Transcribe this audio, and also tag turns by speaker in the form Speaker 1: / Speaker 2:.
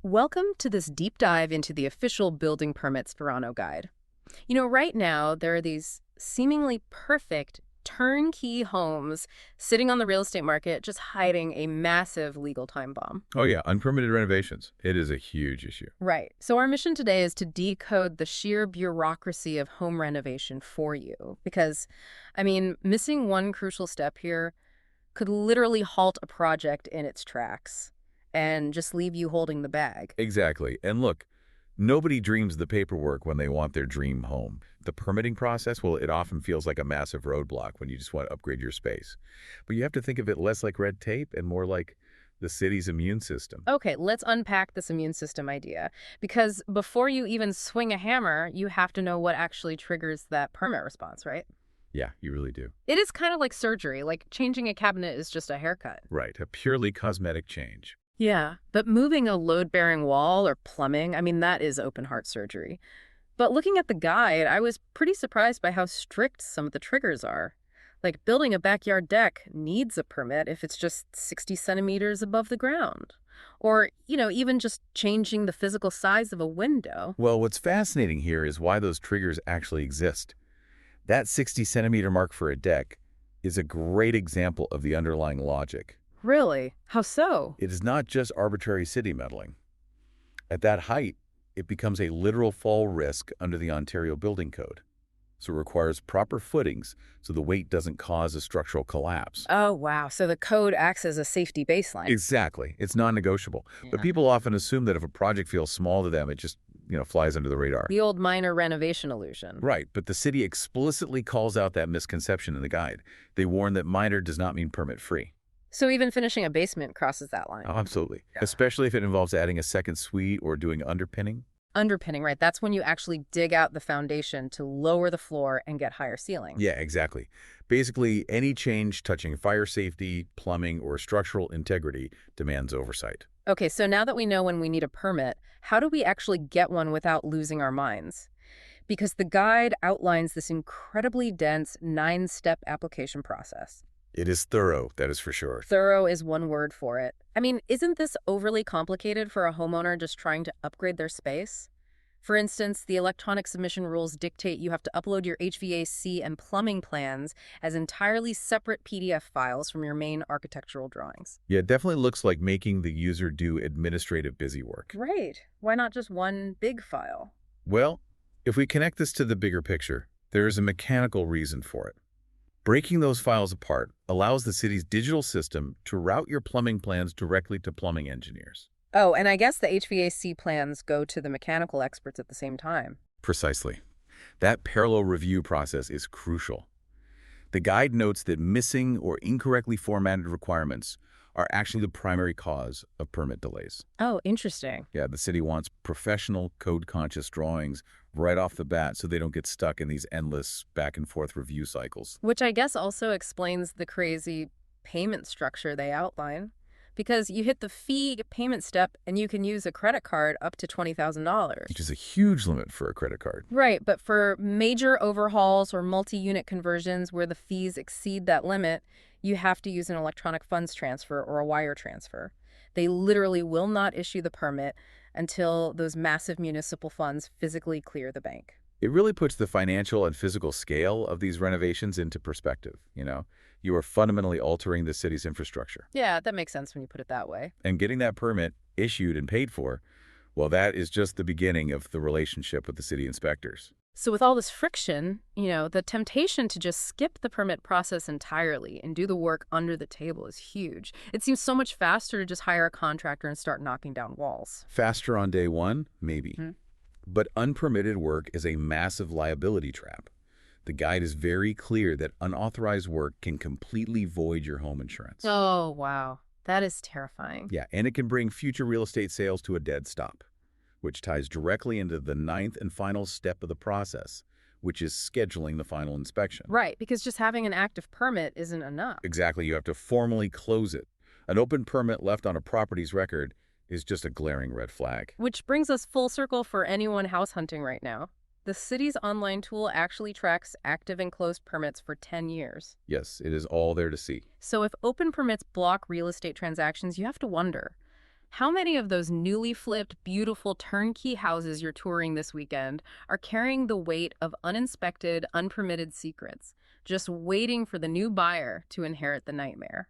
Speaker 1: Welcome to this deep dive into the official building permits Toronto guide. Right now, there are these seemingly perfect turnkey homes sitting on the real estate market just hiding a massive legal time bomb.
Speaker 2: Oh yeah, unpermitted renovations. It is a huge issue.
Speaker 1: Right. So our mission today is to decode the sheer bureaucracy of home renovation for you. Because, missing one crucial step here could literally halt a project in its tracks and just leave you holding the bag.
Speaker 2: Exactly. And look, nobody dreams the paperwork when they want their dream home. The permitting process, well, it often feels like a massive roadblock when you just want to upgrade your space. But you have to think of it less like red tape and more like the city's immune system.
Speaker 1: Okay, let's unpack this immune system idea. Because before you even swing a hammer, you have to know what actually triggers that permit response, right?
Speaker 2: Yeah, you really do.
Speaker 1: It is kind of like surgery, like changing a cabinet is just a haircut.
Speaker 2: Right, a purely cosmetic change.
Speaker 1: Yeah, but moving a load-bearing wall or plumbing, that is open heart surgery. But looking at the guide, I was pretty surprised by how strict some of the triggers are. Like building a backyard deck needs a permit if it's just 60 centimeters above the ground. Or, even just changing the physical size of a window.
Speaker 2: Well, what's fascinating here is why those triggers actually exist. That 60-centimeter mark for a deck is a great example of the underlying logic.
Speaker 1: Really? How so?
Speaker 2: It is not just arbitrary city meddling. At that height, it becomes a literal fall risk under the Ontario Building Code. So it requires proper footings so the weight doesn't cause a structural collapse.
Speaker 1: Oh, wow. So the code acts as a safety baseline.
Speaker 2: Exactly. It's non-negotiable. But people often assume that if a project feels small to them, it just, flies under the radar.
Speaker 1: The old minor renovation illusion.
Speaker 2: Right, but the city explicitly calls out that misconception in the guide. They warn that minor does not mean permit-free.
Speaker 1: So even finishing a basement crosses that line.
Speaker 2: Oh, absolutely. Yeah. Especially if it involves adding a second suite or doing underpinning.
Speaker 1: Underpinning, right? That's when you actually dig out the foundation to lower the floor and get higher ceilings.
Speaker 2: Yeah, exactly. Basically, any change touching fire safety, plumbing, or structural integrity demands oversight.
Speaker 1: Okay, so now that we know when we need a permit, how do we actually get one without losing our minds? Because the guide outlines this incredibly dense 9-step application process.
Speaker 2: It is thorough, that is for sure.
Speaker 1: Thorough is one word for it. Isn't this overly complicated for a homeowner just trying to upgrade their space? For instance, the electronic submission rules dictate you have to upload your HVAC and plumbing plans as entirely separate PDF files from your main architectural drawings.
Speaker 2: Yeah, it definitely looks like making the user do administrative busy work.
Speaker 1: Right. Why not just one big file?
Speaker 2: Well, if we connect this to the bigger picture, there is a mechanical reason for it. Breaking those files apart allows the city's digital system to route your plumbing plans directly to plumbing engineers.
Speaker 1: Oh, and I guess the HVAC plans go to the mechanical experts at the same time.
Speaker 2: Precisely. That parallel review process is crucial. The guide notes that missing or incorrectly formatted requirements are actually the primary cause of permit delays.
Speaker 1: Oh, interesting.
Speaker 2: Yeah, the city wants professional, code-conscious drawings right off the bat so they don't get stuck in these endless back-and-forth review cycles.
Speaker 1: Which I guess also explains the crazy payment structure they outline. Because you hit the fee payment step and you can use a credit card up to $20,000.
Speaker 2: Which is a huge limit for a credit card.
Speaker 1: Right, but for major overhauls or multi-unit conversions where the fees exceed that limit, you have to use an electronic funds transfer or a wire transfer. They literally will not issue the permit until those massive municipal funds physically clear the bank.
Speaker 2: It really puts the financial and physical scale of these renovations into perspective, You are fundamentally altering the city's infrastructure.
Speaker 1: Yeah, that makes sense when you put it that way.
Speaker 2: And getting that permit issued and paid for, well, that is just the beginning of the relationship with the city inspectors.
Speaker 1: So with all this friction, the temptation to just skip the permit process entirely and do the work under the table is huge. It seems so much faster to just hire a contractor and start knocking down walls.
Speaker 2: Faster on day one? Maybe. But unpermitted work is a massive liability trap. The guide is very clear that unauthorized work can completely void your home insurance.
Speaker 1: Oh, wow. That is terrifying.
Speaker 2: Yeah, and it can bring future real estate sales to a dead stop, which ties directly into the 9th and final step of the process, which is scheduling the final inspection.
Speaker 1: Right, because just having an active permit isn't enough.
Speaker 2: Exactly, you have to formally close it. An open permit left on a property's record is just a glaring red flag.
Speaker 1: Which brings us full circle for anyone house hunting right now. The city's online tool actually tracks active and closed permits for 10 years.
Speaker 2: Yes, it is all there to see.
Speaker 1: So if open permits block real estate transactions, you have to wonder, How many of those newly flipped, beautiful turnkey houses you're touring this weekend are carrying the weight of uninspected, unpermitted secrets, just waiting for the new buyer to inherit the nightmare?